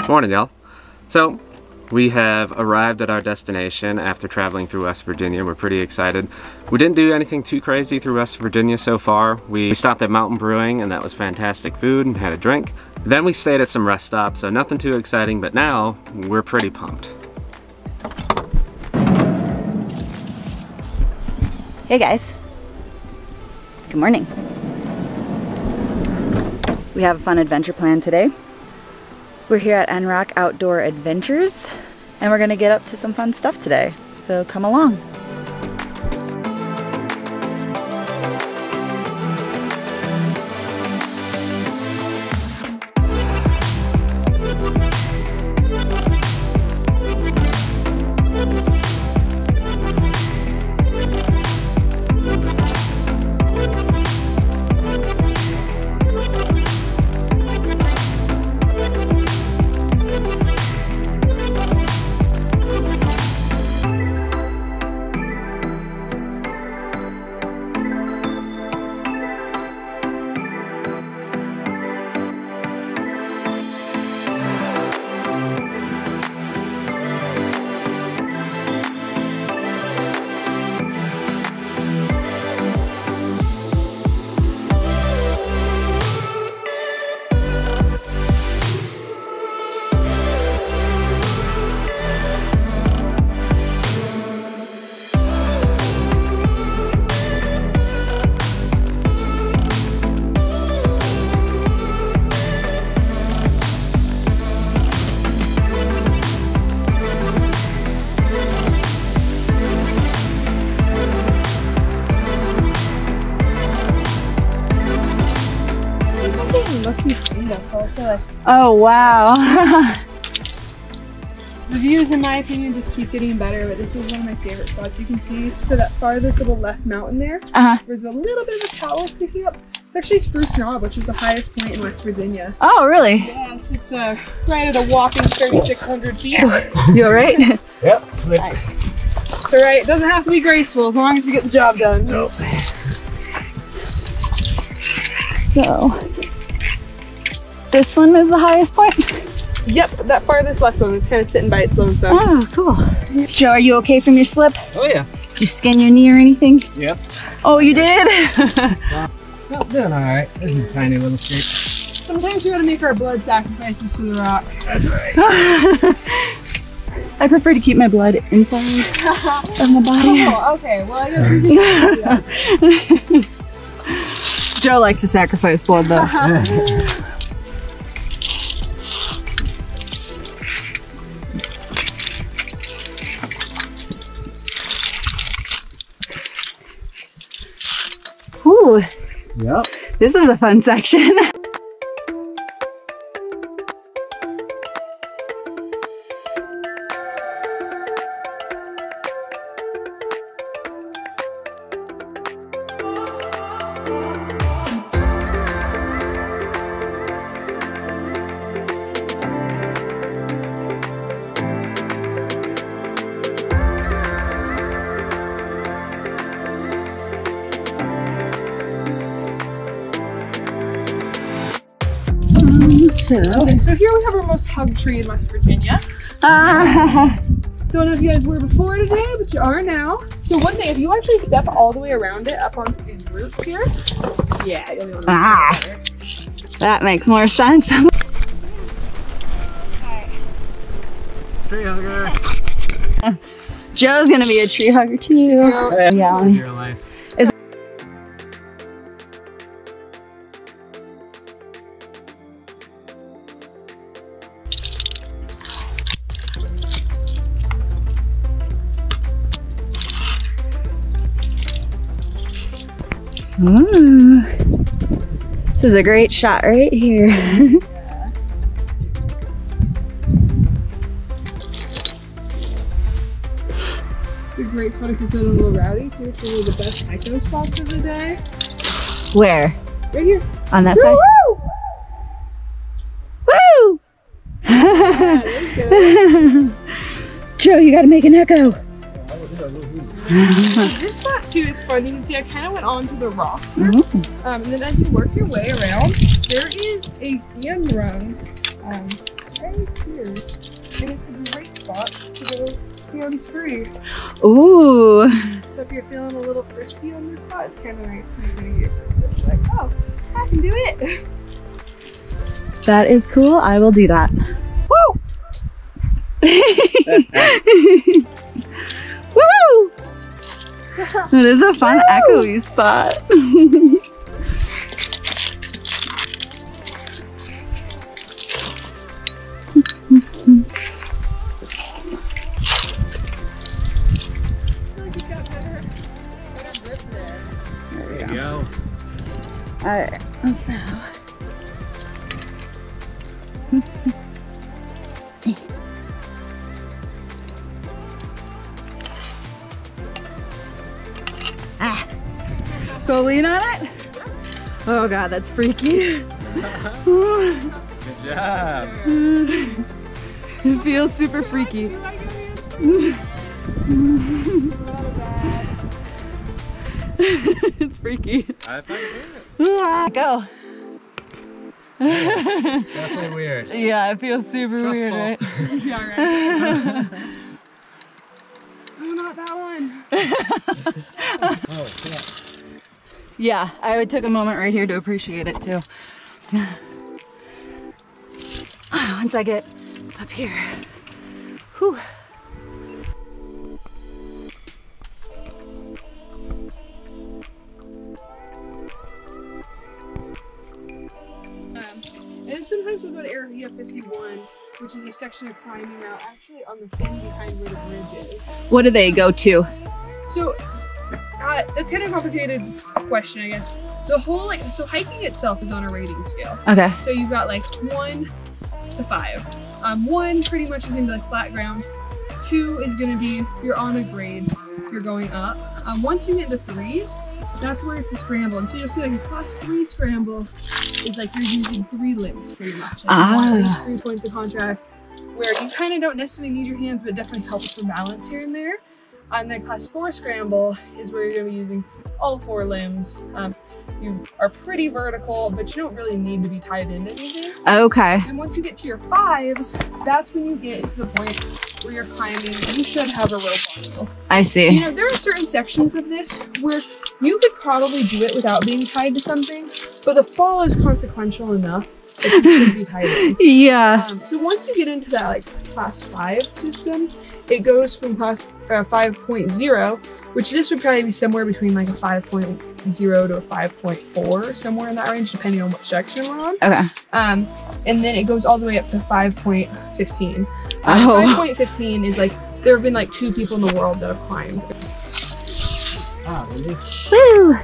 Morning, y'all. So, we have arrived at our destination after traveling through West Virginia. We're pretty excited. We didn't do anything too crazy through West Virginia so far. We stopped at Mountain Brewing, and that was fantastic food, and had a drink. Then we stayed at some rest stops, so nothing too exciting, but now we're pretty pumped. Hey guys, good morning. We have a fun adventure plan today. We're here at NRock Outdoor Adventures, and we're gonna get up to some fun stuff today, so come along. Oh wow. The views, in my opinion, just keep getting better, but this is one of my favorite spots. You can see to that farthest little left mountain there, there's a little bit of a tower sticking up. It's actually Spruce Knob, which is the highest point in West Virginia. Oh really? Yes, it's right at a whopping 3,600 feet. You alright? Yep, slip. It's alright, it doesn't have to be graceful as long as you get the job done. Nope. So, this one is the highest point? Yep, that farthest left one is kind of sitting by its own stuff. Oh, cool. Joe, are you okay from your slip? Oh yeah. Did you skin your knee or anything? Yep. Oh, you did? Well, doing alright. This is a tiny little scrape. Sometimes we gotta make our blood sacrifices to the rock. That's right. I prefer to keep my blood inside of my body. Oh, okay. Well, I guess we can do that. Joe likes to sacrifice blood though. Ooh, Yep. this is a fun section. So here we have our most hugged tree in West Virginia. Don't know if you guys were before today, but you are now. So one thing, if you actually step all the way around it up onto these roots here, yeah, you'll be able to That makes more sense. Tree hugger. Joe's gonna be a tree hugger too. Yeah. Your life. Ooh. This is a great shot right here. It's a great spot if you're feeling a little rowdy. Here's one of the best hiking spots of the day. Where? Right here. On that side? Woo! Yeah, there's good. Joe, you gotta make an echo. This spot too is fun. You can see I kind of went onto the rock here. And then as you work your way around, there is a hand rung right here. years. And it's a great spot to go hands free. Ooh. So if you're feeling a little frisky on this spot, it's kind of nice. You're gonna get frisky. Like, oh, I can do it. That is cool. I will do that. Woo! Woo! It is a fun echoey spot. There you go. Alright, so. So lean on it? Oh god, that's freaky. Good job. It feels super freaky. It's freaky. I find it. Go. Definitely weird. Yeah, it feels super weird, right? Yeah, right. Oh, not that one. Oh, yeah. Yeah, I took a moment right here to appreciate it too. Once I get up here. Whew. And sometimes we'll go to Area 51, which is a section of climbing route actually on the thing behind where the bridge is. What do they go to? So that's kind of a complicated question, I guess. The whole so hiking itself is on a rating scale. Okay. So you've got like 1 to 5. 1 pretty much is gonna be like flat ground. 2 is gonna be you're on a grade, you're going up. Once you get into 3s, that's where it's a scramble. And so you'll see like a class 3 scramble is like you're using 3 limbs pretty much. Like you want at least 3 points of contact, where you kind of don't necessarily need your hands, but it definitely helps for balance here and there. And then class 4 scramble is where you're gonna be using all 4 limbs. You are pretty vertical, but you don't really need to be tied into anything. Okay. And once you get to your 5s, that's when you get to the point where you're climbing. You should have a rope on you. I see. You know, there are certain sections of this where you could probably do it without being tied to something, but the fall is consequential enough that you should be tied in. Yeah. So once you get into that like class 5 system, it goes from class 5.0, which this would probably be somewhere between like a 5.0 to a 5.4, somewhere in that range, depending on what section we're on. Okay. And then it goes all the way up to 5.15. 5.15 is like, there have been like 2 people in the world that have climbed. Ah, really? Woo! I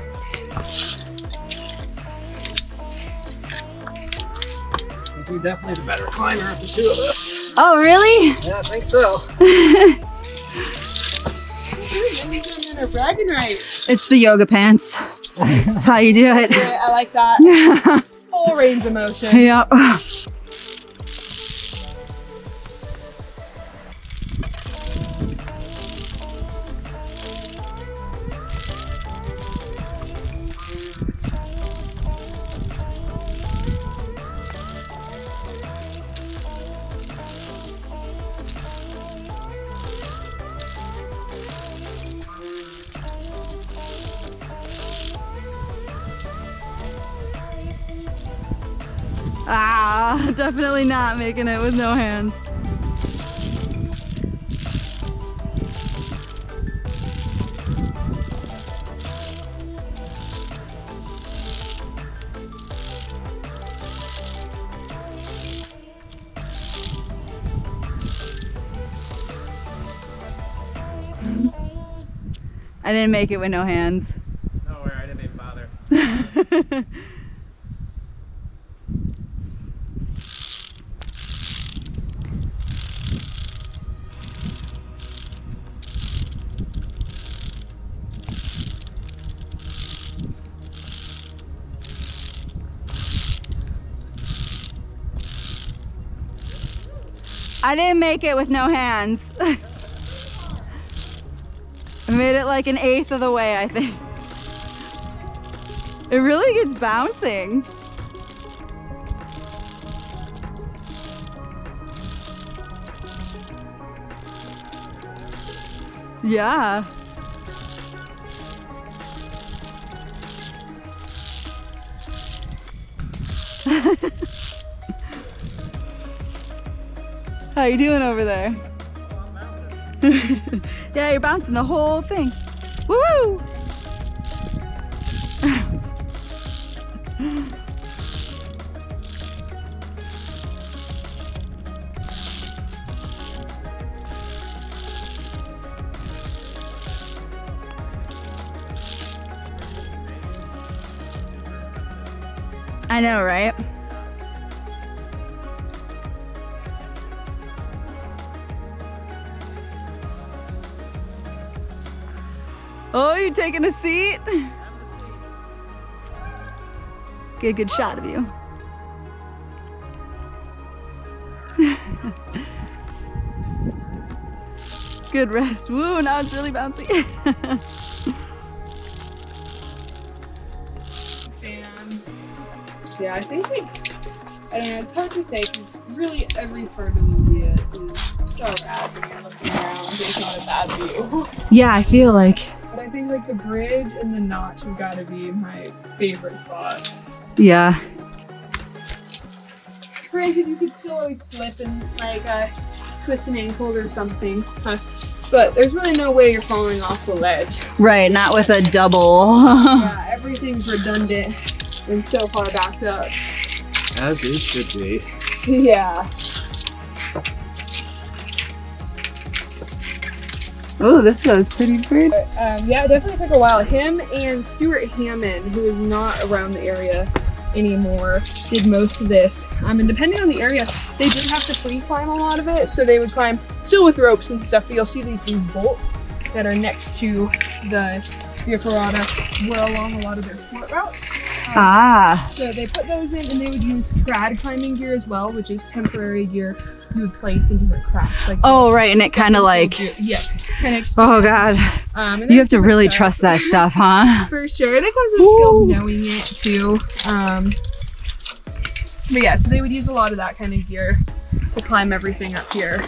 think we're definitely the better climber of the 2 of us. Oh, really? Yeah, I think so. They're bragging rights. It's the yoga pants. That's how you do it. Yeah, I like that. Yeah. Full range of motion. Yep. Ah, definitely not making it with no hands. I didn't make it with no hands. No worry, I didn't even bother. I didn't make it with no hands. I made it like an 1/8 of the way, I think. It really gets bouncing. Yeah. How you doing over there? Yeah, you're bouncing the whole thing. Woo! I know, right? Oh, you're taking a seat? Get a good shot of you. Good rest. Woo, now it's really bouncy. And yeah, I think it's hard to say because really every part of the Via is so bad when you're looking around. It's not a bad view. Yeah, I feel like. But I think like the bridge and the notch have got to be my favorite spots. Yeah. Granted, you could still always slip and like twist an ankle or something, but there's really no way you're falling off the ledge. Right, not with a double. Yeah, everything's redundant and so far backed up. As it should be. Yeah. Oh, this goes pretty good. Yeah, it definitely took a while. Him and Stuart Hammond, who is not around the area anymore, did most of this. And depending on the area, they did have to free climb a lot of it. So they would climb still with ropes and stuff, but you'll see these bolts that are next to the Via Ferrata were along a lot of their sport routes. So they put those in, and they would use trad climbing gear as well, which is temporary gear you would place into the cracks. Like oh, right, and it kind of like, yeah, kind of. Oh God, you have to really trust that stuff, huh? For sure, and it comes with skill knowing it too. But yeah, so they would use a lot of that kind of gear to climb everything up here.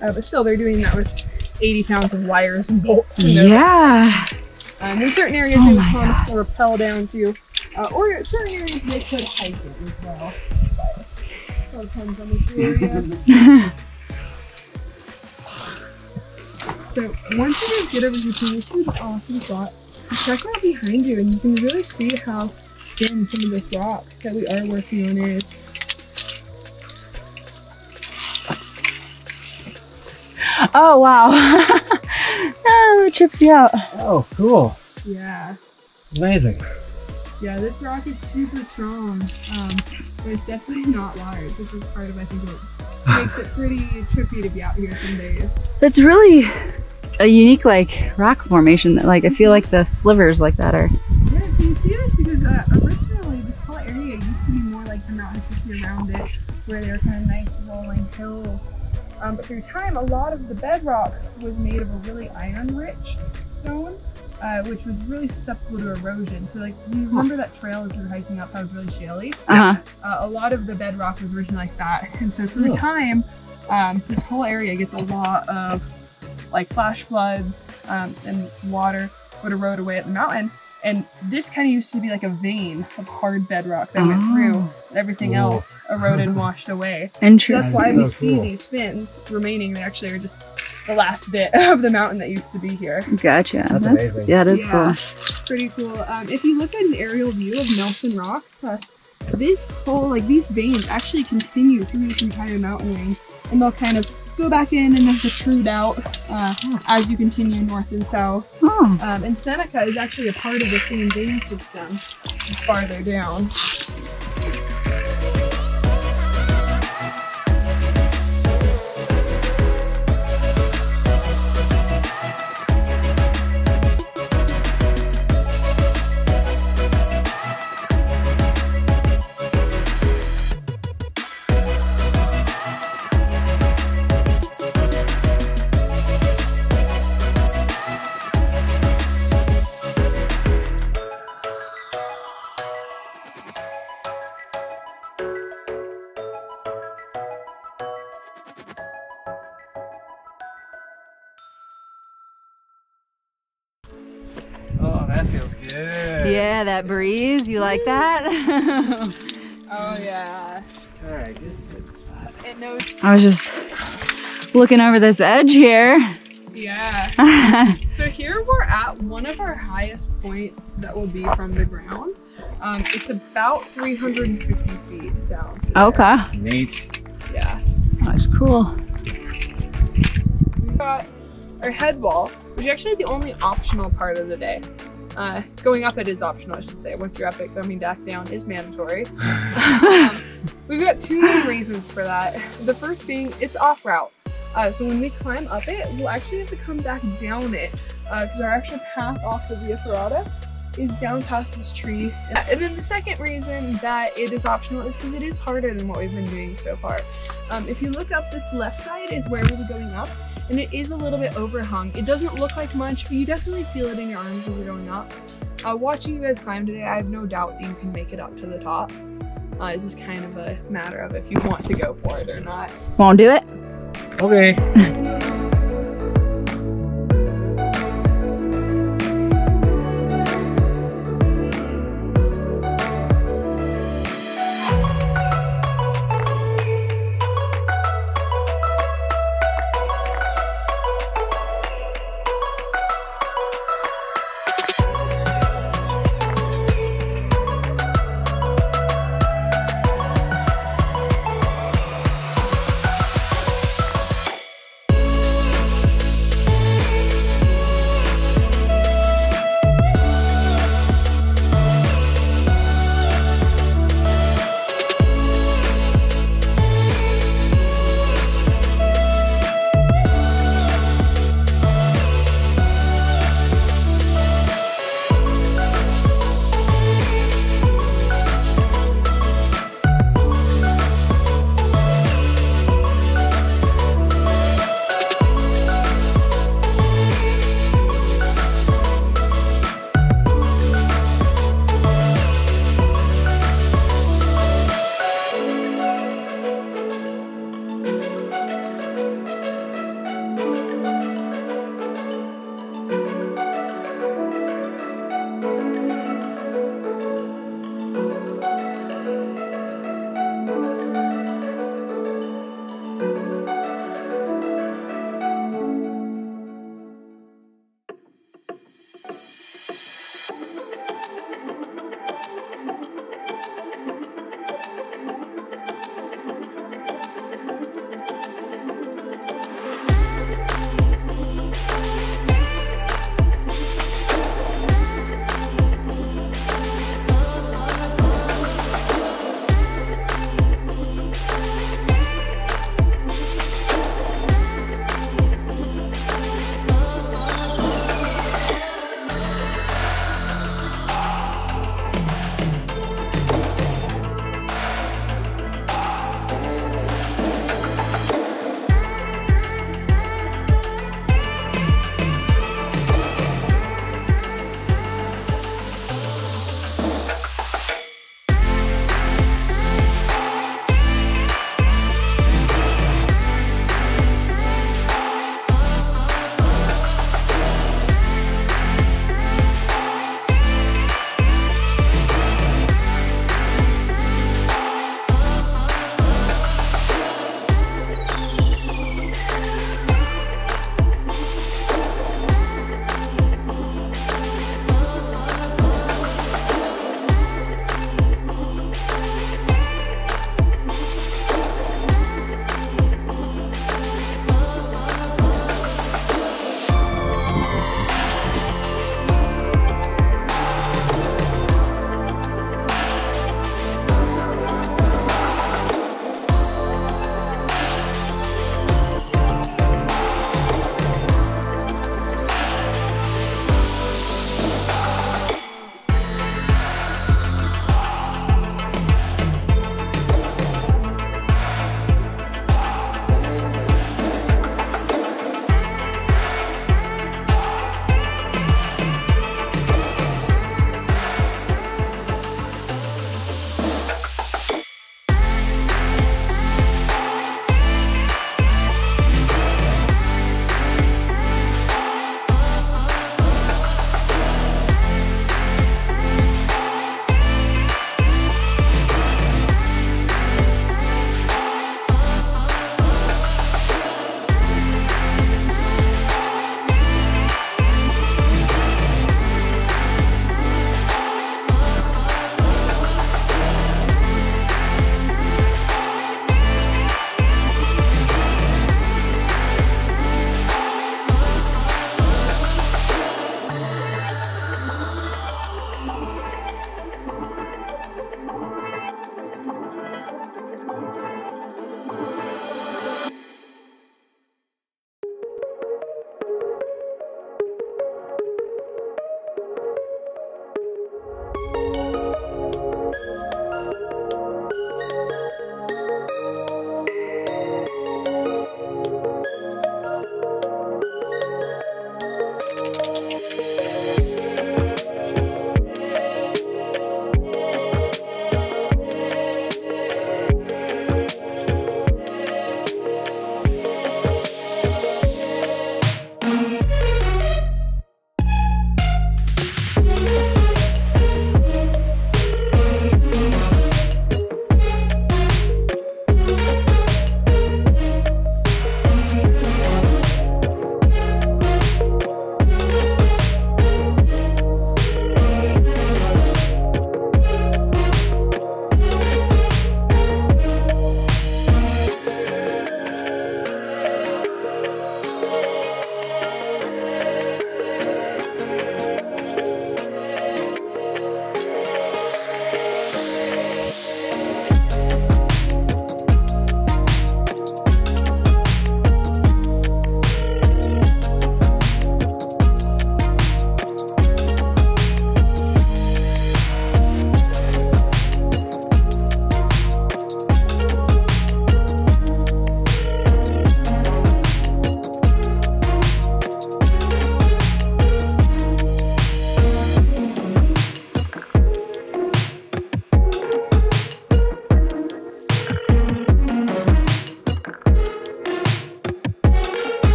But still, they're doing that with 80 pounds of wires and bolts. Yeah. In certain areas, they would promise to rappel down to, or in certain areas they could hike it as well. So it depends on the area. So once you guys get over here, this is an awesome spot. Check out behind you, and you can really see how thin some of this rock that we are working on is. Oh wow. Oh, it trips you out. Oh, cool. Yeah. Amazing. Yeah, this rock is super strong, but it's definitely not large, which is part of, I think, it makes it pretty trippy to be out here some days. That's really a unique, like, rock formation that, like, I feel like the slivers like that are. Yeah, so you see this because originally this whole area used to be more like the mountains you see around it, where they were kind of nice rolling hills. But through time, a lot of the bedrock was made of a really iron-rich stone, which was really susceptible to erosion. So like, you remember that trail as you were hiking up that was really shaly? A lot of the bedrock was originally like that. And so through time, this whole area gets a lot of like flash floods and water would erode away at the mountain. And this kind of used to be like a vein of hard bedrock that went through, and everything else eroded and washed away. Interesting. That's why we see these fins remaining. They actually are just the last bit of the mountain that used to be here. Gotcha. That's amazing. Yeah, that is cool. Pretty cool. If you look at an aerial view of Nelson Rocks, this whole, like these veins actually continue through this entire mountain range, and they'll kind of go back in and then protrude out as you continue north and south. And Seneca is actually a part of the same vein system farther down. that feels good. Yeah, that breeze. You like that? Oh yeah. All right, good sitting spot. It knows. I was just looking over this edge here. Yeah. So here we're at one of our highest points that will be from the ground. It's about 350 feet down. Okay. Neat. Yeah. That's cool. We've got our head wall, which is actually the only optional part of the day. Going up it is optional, I should say. Once you're up it, coming back down is mandatory. We've got two main reasons for that. The first being it's off route. So when we climb up it, we'll actually have to come back down it because our actual path off the Via Ferrata is down past this tree. And then the second reason that it is optional is because it is harder than what we've been doing so far. If you look up, this left side is where we'll be going up, and it is a little bit overhung. It doesn't look like much, but you definitely feel it in your arms as you're going up. Watching you guys climb today, I have no doubt that you can make it up to the top. It's just kind of a matter of if you want to go for it or not. Won't do it? Okay.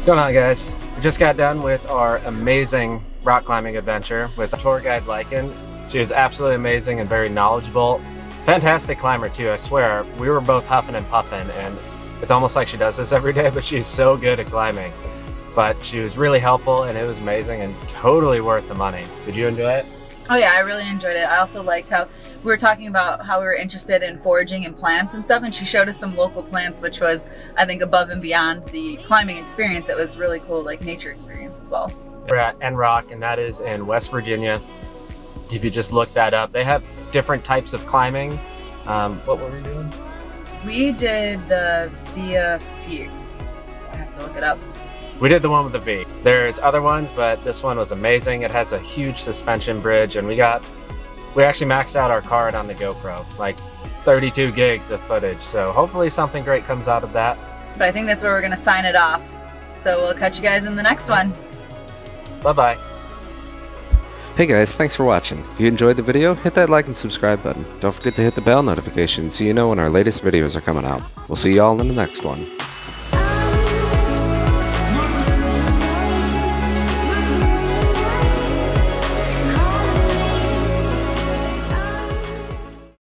What's going on, guys? We just got done with our amazing rock climbing adventure with tour guide Lykan. She was absolutely amazing and very knowledgeable. Fantastic climber too, I swear. We were both huffing and puffing, and it's almost like she does this every day, but she's so good at climbing. But she was really helpful, and it was amazing and totally worth the money. Did you enjoy it? Oh yeah, I really enjoyed it. I also liked how we were talking about how we were interested in foraging and plants and stuff, and she showed us some local plants, which was, I think, above and beyond the climbing experience. It was really cool, like nature experience as well. We're at NRock, and that is in West Virginia. If you just look that up, they have different types of climbing. What were we doing? We did the Via Ferrata. I have to look it up. We did the one with the V. There's other ones, but this one was amazing. It has a huge suspension bridge, and we actually maxed out our card on the GoPro, like 32 gigs of footage. So hopefully something great comes out of that. But I think that's where we're gonna sign it off. So we'll catch you guys in the next one. Bye-bye. Hey guys, thanks for watching. If you enjoyed the video, hit that like and subscribe button. Don't forget to hit the bell notification so you know when our latest videos are coming out. We'll see y'all in the next one.